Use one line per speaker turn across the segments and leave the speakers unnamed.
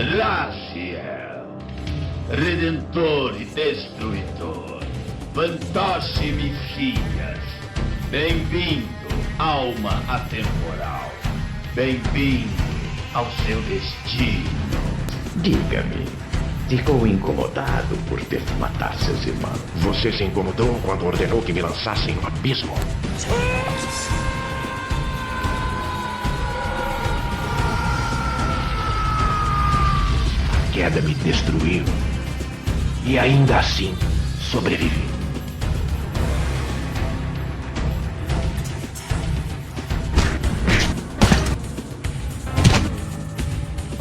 Raziel, redentor e destruidor, fantoche-me filhas, bem-vindo, alma atemporal, bem-vindo ao seu destino.
Diga-me, ficou incomodado por ter que matar seus irmãos?
Você se incomodou quando ordenou que me lançassem no abismo? A queda me destruiu e ainda assim sobrevivi.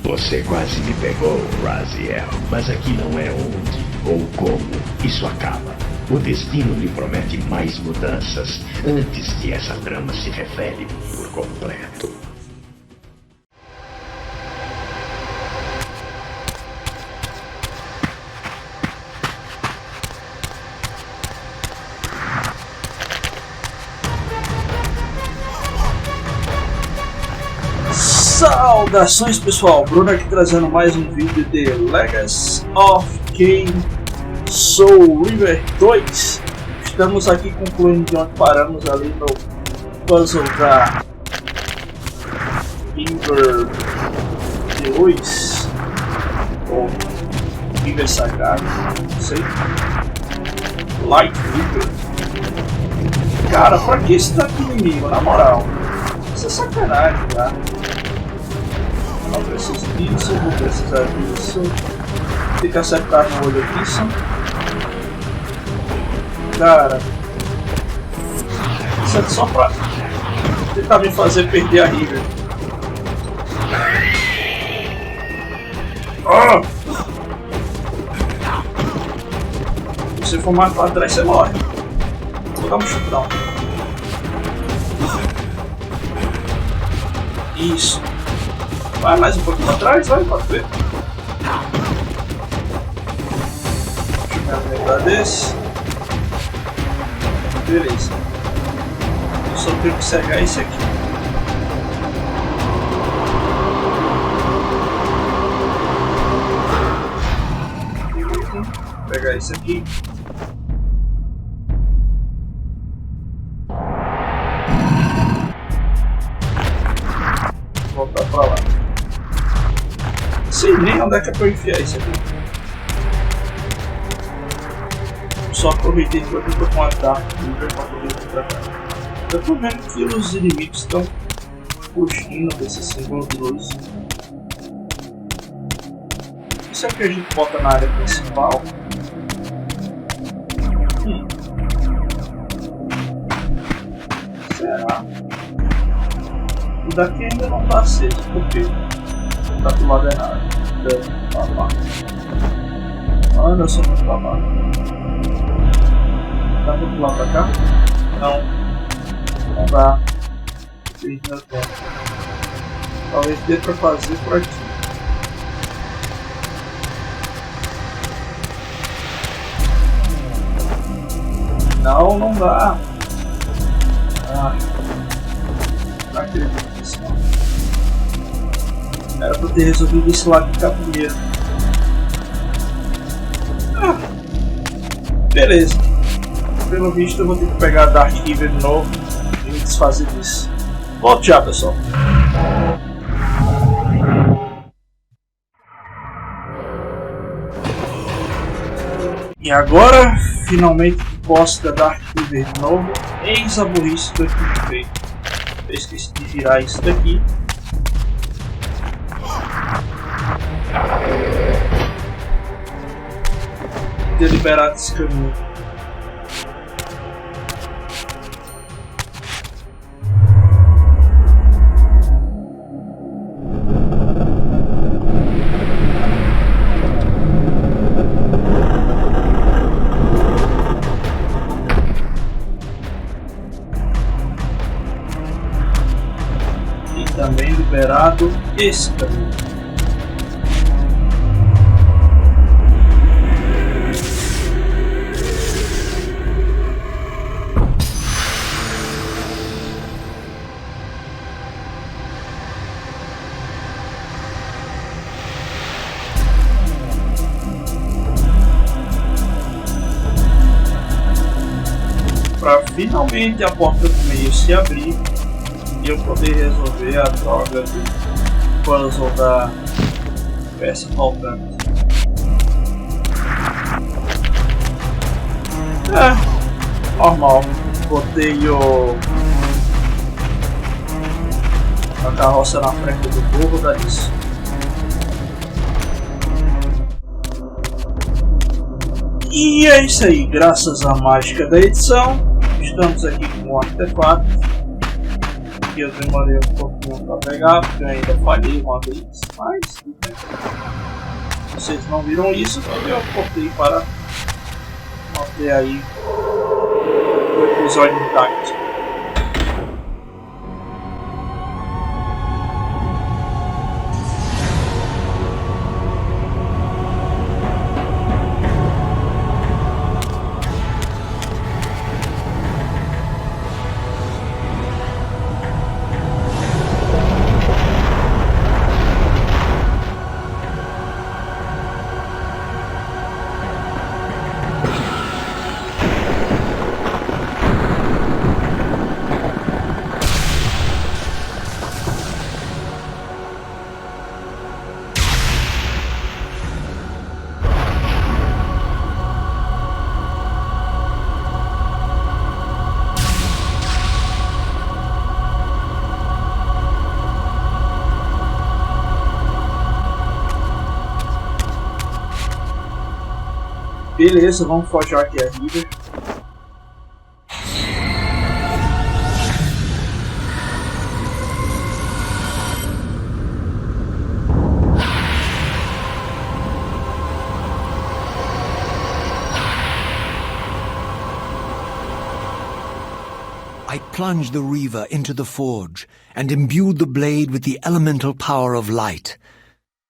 Você quase me pegou, Raziel, mas aqui não é onde ou como isso acaba. O destino lhe promete mais mudanças antes que essa trama se revele por completo.
Saudações pessoal, Bruno aqui trazendo mais um vídeo de Legacy of Kain. Sou Reaver 2. Estamos aqui concluindo de onde paramos ali no puzzle da Leaver de Luz ou Reaver Sagrado, não sei. Light Reaver. Cara, pra que esse tanto inimigo, na moral? Isso é sacanagem, tá? Não preciso disso, vou precisar disso. Tem que acertar no olho disso. Cara, isso é só pra tentar me fazer perder a Reaver. Oh! Se você for mais pra trás, você morre. Vou dar um chutão. Isso. Vai mais um pouquinho pra trás, vai, pode ver. Deixa eu me aumentar desse. Beleza. Eu só tenho que cegar esse aqui. Beleza. Vou pegar esse aqui. Voltar pra lá. Sei nem onde é que é pra enfiar isso aqui. Só aproveitei que eu tô com a Dark Reaver pra poder vir pra cá. Eu tô vendo que os inimigos estão fugindo desse símbolo de luz. Isso é o que a gente bota na área principal. Será? O daqui ainda não tá aceso, por quê? Tá do lado errado. Olha, eu sou muito babaca. Dá pra pular pra cá? Não dá. Perdi meu tempo. Talvez dê pra fazer por aqui. Não dá. Não acredito nisso não. Era pra ter resolvido esse lado de cá primeiro. Beleza. Pelo visto eu vou ter que pegar a Dark Reaver de novo e me desfazer disso. Volte já, pessoal. E agora, finalmente posse da Dark Reaver de novo. Eis a burrice que eu tinha feito. Eu esqueci de virar isso daqui. Ter liberado esse caminho. E também liberado esse caminho. finalmente a porta do meio se abrir e eu poder resolver a droga do puzzle da peça faltante. Normal. Botei a carroça na frente do burro, dá isso. E é isso aí, graças à mágica da edição, estamos aqui com um artefato que eu demorei um pouquinho para pegar, porque eu ainda falhei uma vez, mas vocês não viram isso, então eu cortei para manter aí o episódio intacto. Beleza, vamos forjar aqui a Reaver.
I plunged the Reaver into the forge and imbued the blade with the elemental power of light.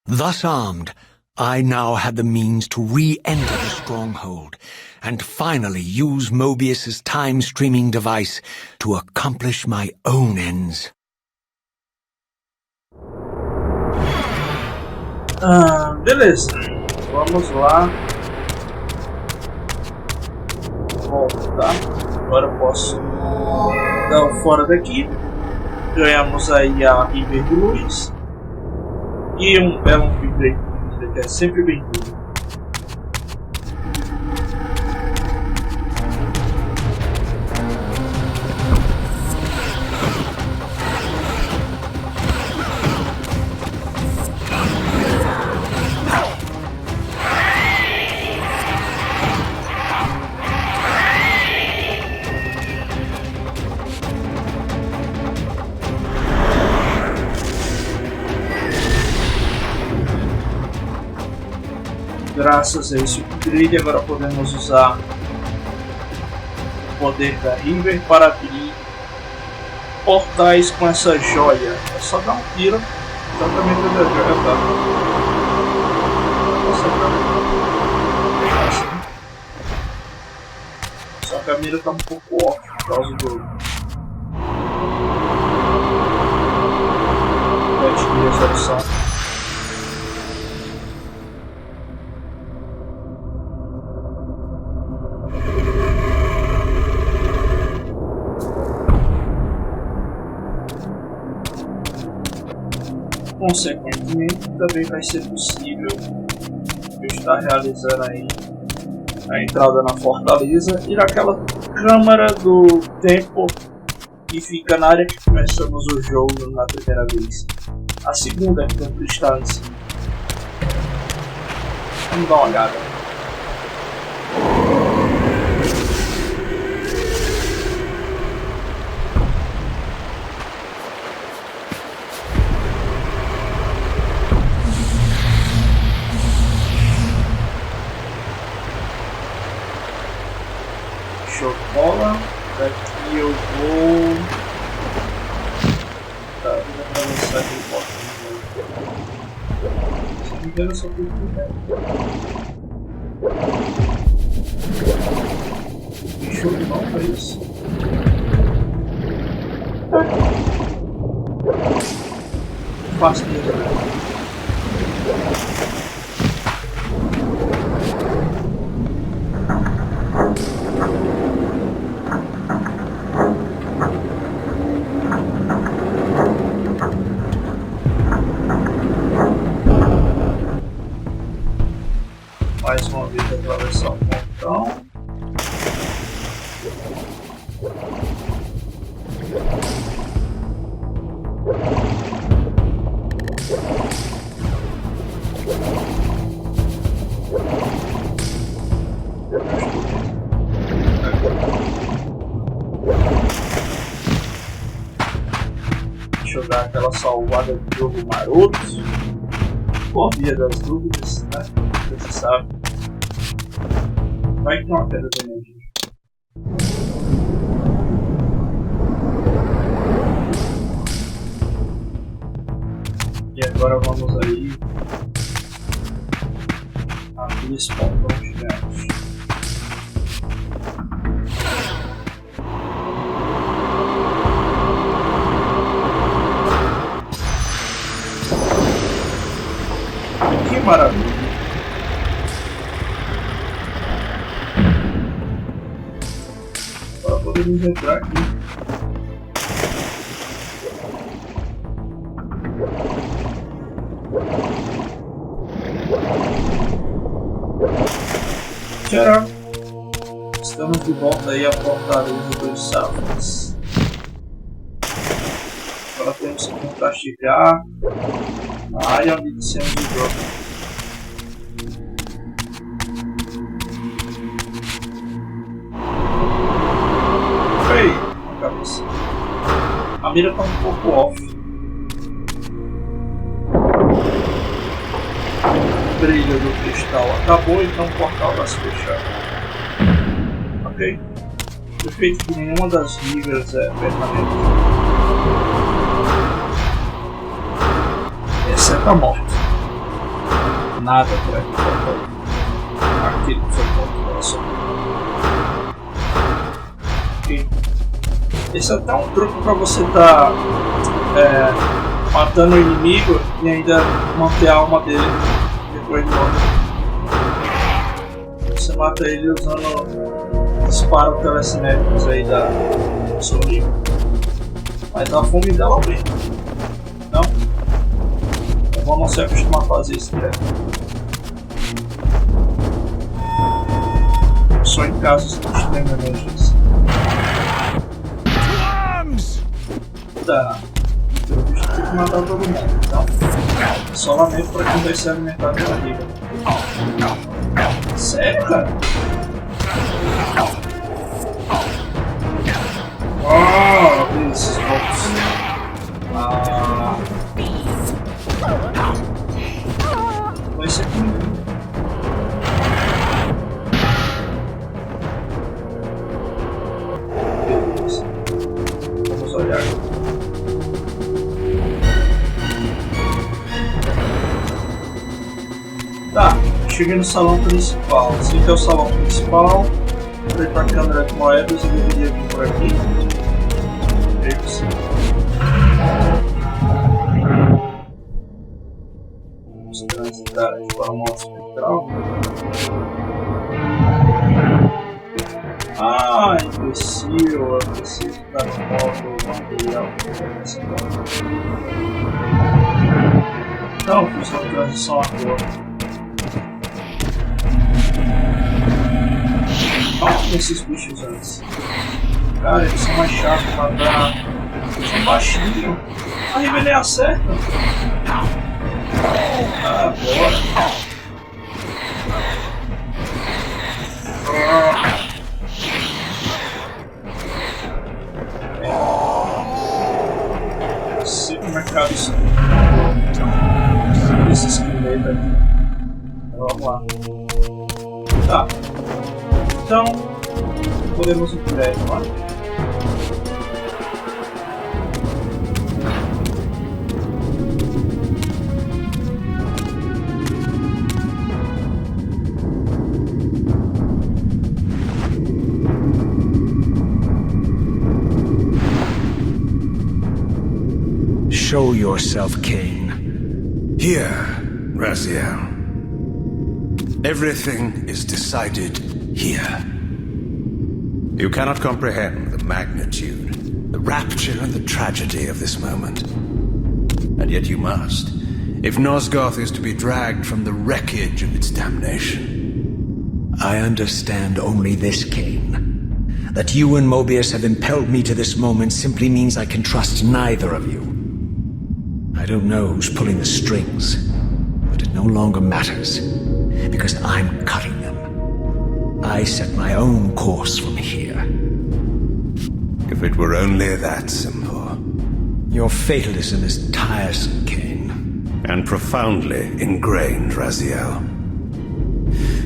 Thus armed, I now had the means to re-enter the stronghold and finally use Mobius's time-streaming device to accomplish my own ends.
Beleza, vamos lá. Voltar. Agora eu posso dar fora daqui. Ganhamos aí a Reaver de Luz e um belo upgrade que é sempre bem-vindo. Graças a esse upgrade, agora podemos usar o poder da Reaver para abrir portais com essa joia. É só dar um tiro exatamente onde a joia está. Só que a mira está um pouco off por causa do teste de resolução. Consequentemente, também vai ser possível eu estar realizando aí a entrada na Fortaleza e naquela câmara do tempo que fica na área que começamos o jogo na primeira vez. A segunda que tem um cristal em cima. Vamos dar uma olhada. Bola, daqui eu vou. Tá, vou atravessar aqui o portão. Se não me engano, eu só tenho que ir. Show de bola, é isso. Fácil de entrar. mais uma vez atravessar o montão. Deixa eu dar aquela salvada de jogo maroto. Por via das dúvidas, né? Você sabe. Vai que tem uma pedra de energia. E agora vamos aí abrir esse pontão gigante. Que maravilha! Agora podemos entrar aqui. Tcharam! Estamos de volta aí à Fortaleza dos Sarafans. Agora temos que tentar chegar na área onde dissemos o jogo. Ei, a cabeça. A mira está um pouco off. O brilho do cristal acabou, então o portal vai se fechar. Ok? O efeito de nenhuma das ligas é permanente. Exceto a morte. Nada por aqui. Aquele que foi morto pela sua. Ok. Esse é até um truque para você estar matando o inimigo e ainda manter a alma dele depois de morto. Você mata ele usando disparos telecinéticos aí da sua amiga. Mas a fome dela aumenta. Não? É bom não se acostumar a fazer isso direto. Só em casos de extrema emergência. Tá. Eu bicho tem que matar todo mundo, então. Só lamento pra quem vai se alimentar pela liga. Sério, cara? Oh, esses golpes. Vai ser comigo. Beleza. Vamos olhar aqui. Tá, cheguei no salão principal. Esse aqui é o salão principal. Entrei para a câmera de moedas e deveria vir por aqui. Creio que sim. Vamos transitar aqui para o modo espectral. Ah, imbecil, eu preciso estar no modo material. Então, fiz uma transição agora. Olha esses bichos antes. Cara, eles são mais chatos pra matar. São baixinhos. A Reaver nem acerta. Ah, bora. Eu sei como é caro isso. Esse esqueleto aqui. Vamos lá. Tá. Então, podemos ir direto lá.
Show yourself, Kain.
Here, Raziel. Everything is decided here. You cannot comprehend the magnitude, the rapture and the tragedy of this moment. And yet you must, if Nosgoth is to be dragged from the wreckage of its damnation.
I understand only this, Kain. That you and Mobius have impelled me to this moment simply means I can trust neither of you. I don't know who's pulling the strings, but it no longer matters, because I'm cutting them. I set my own course from here.
If it were only that simple.
Your fatalism is tiresome, Kain.
And profoundly ingrained, Raziel.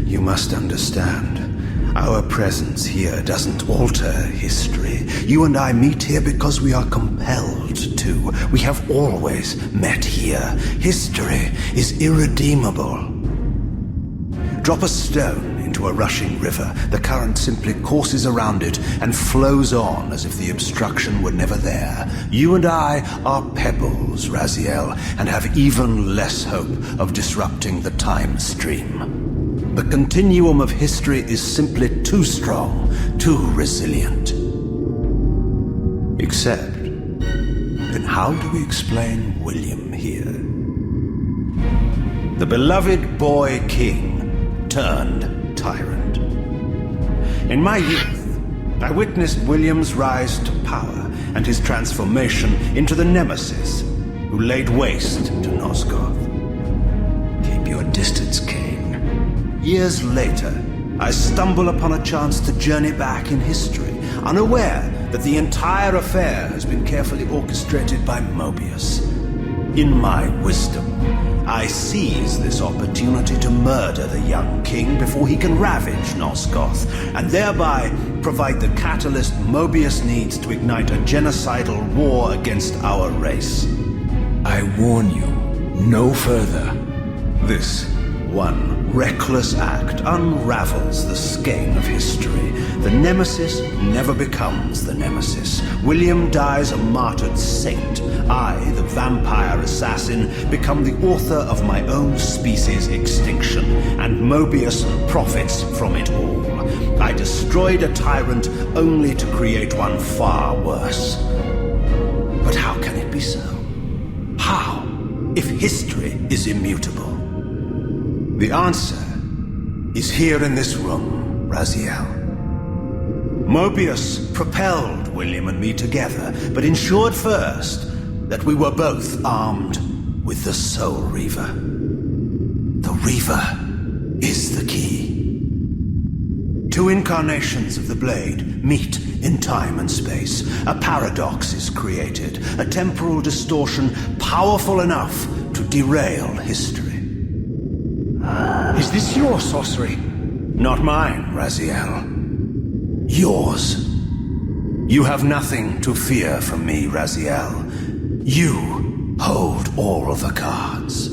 You must understand, our presence here doesn't alter history. You and I meet here because we are compelled to. We have always met here. History is irredeemable. Drop a stone into a rushing river. The current simply courses around it and flows on as if the obstruction were never there. You and I are pebbles, Raziel, and have even less hope of disrupting the time stream. The continuum of history is simply too strong, too resilient. Except, then how do we explain William here? The beloved boy king turned tyrant. In my youth, I witnessed William's rise to power and his transformation into the nemesis who laid waste to Nosgoth.
Keep your distance, Kain.
Years later, I stumble upon a chance to journey back in history, unaware that the entire affair has been carefully orchestrated by Mobius. In my wisdom, I seize this opportunity to murder the young king before he can ravage Nosgoth, and thereby provide the catalyst Mobius needs to ignite a genocidal war against our race.
I warn you, no further.
This one reckless act unravels the skein of history. The nemesis never becomes the nemesis. William dies a martyred saint. I, the vampire assassin, become the author of my own species' extinction, and Mobius profits from it all. I destroyed a tyrant only to create one far worse. But how can it be so? How, if history is immutable? The answer is here in this room, Raziel. Mobius propelled William and me together, but ensured first that we were both armed with the Soul Reaver. The Reaver is the key. Two incarnations of the blade meet in time and space. A paradox is created, a temporal distortion powerful enough to derail history.
Is this your sorcery?
Not mine, Raziel. Yours. You have nothing to fear from me, Raziel. You hold all the cards.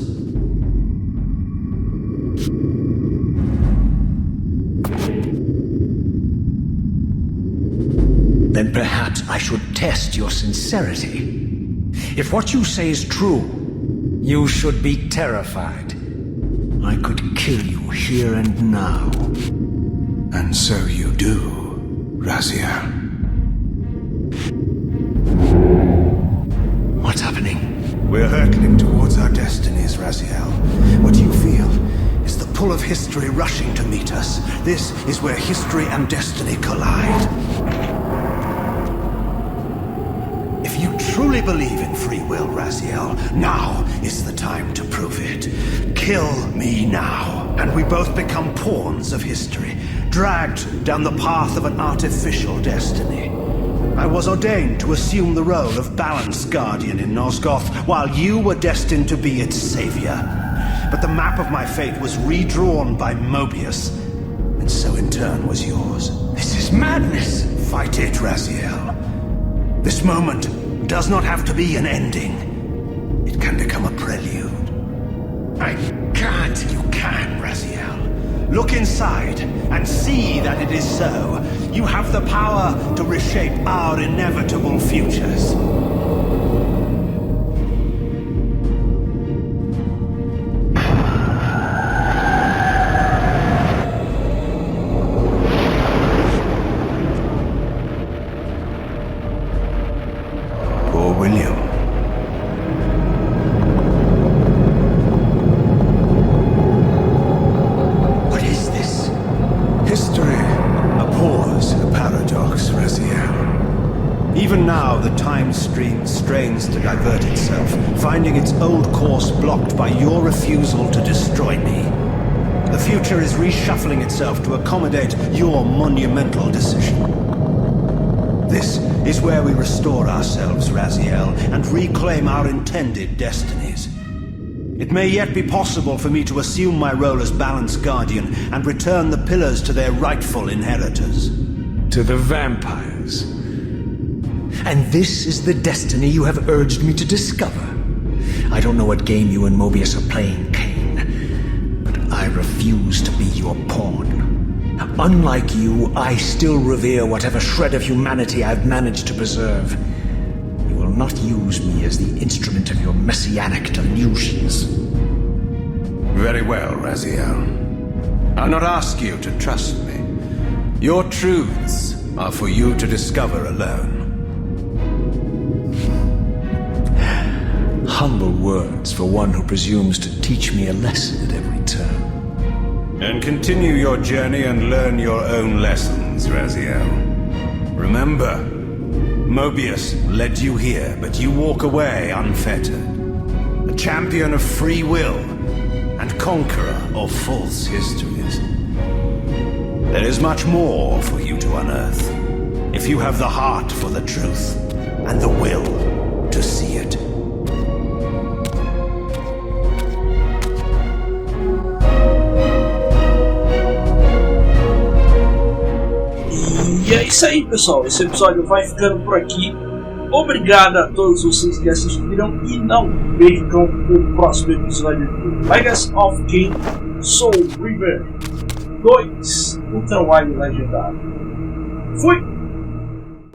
Then perhaps I should test your sincerity. If what you say is true, you should be terrified. I could kill you here and now.
And so you do, Raziel.
What's happening?
We're hurtling towards our destinies, Raziel. What you feel is the pull of history rushing to meet us. This is where history and destiny collide. If you truly believe in free will, Raziel, now is the time to prove it. Kill me now, and we both become pawns of history, dragged down the path of an artificial destiny. I was ordained to assume the role of Balance Guardian in Nosgoth, while you were destined to be its savior. But the map of my fate was redrawn by Mobius, and so in turn was yours.
This is madness!
Fight it, Raziel. This moment does not have to be an ending. It can become a prelude.
I can't.
You can, Raziel. Look inside and see that it is so. You have the power to reshape our inevitable futures. Poor William. history strains to divert itself, finding its old course blocked by your refusal to destroy me. The future is reshuffling itself to accommodate your monumental decision. This is where we restore ourselves, Raziel, and reclaim our intended destinies. It may yet be possible for me to assume my role as Balance Guardian and return the pillars to their rightful inheritors.
To the vampires. And this is the destiny you have urged me to discover. I don't know what game you and Mobius are playing, Kain, but I refuse to be your pawn. Unlike you, I still revere whatever shred of humanity I've managed to preserve. You will not use me as the instrument of your messianic delusions.
Very well, Raziel. I'll not ask you to trust me. Your truths are for you to discover alone.
Humble words for one who presumes to teach me a lesson at every turn.
And continue your journey and learn your own lessons, Raziel. Remember, Mobius led you here, but you walk away unfettered. A champion of free will and conqueror of false histories. There is much more for you to unearth, if you have the heart for the truth and the will to see it.
E é isso aí, pessoal. Esse episódio vai ficando por aqui. Obrigado a todos vocês que assistiram e não percam o próximo episódio de Legacy of Kain, Reaver 2, o trabalho legendado. Fui!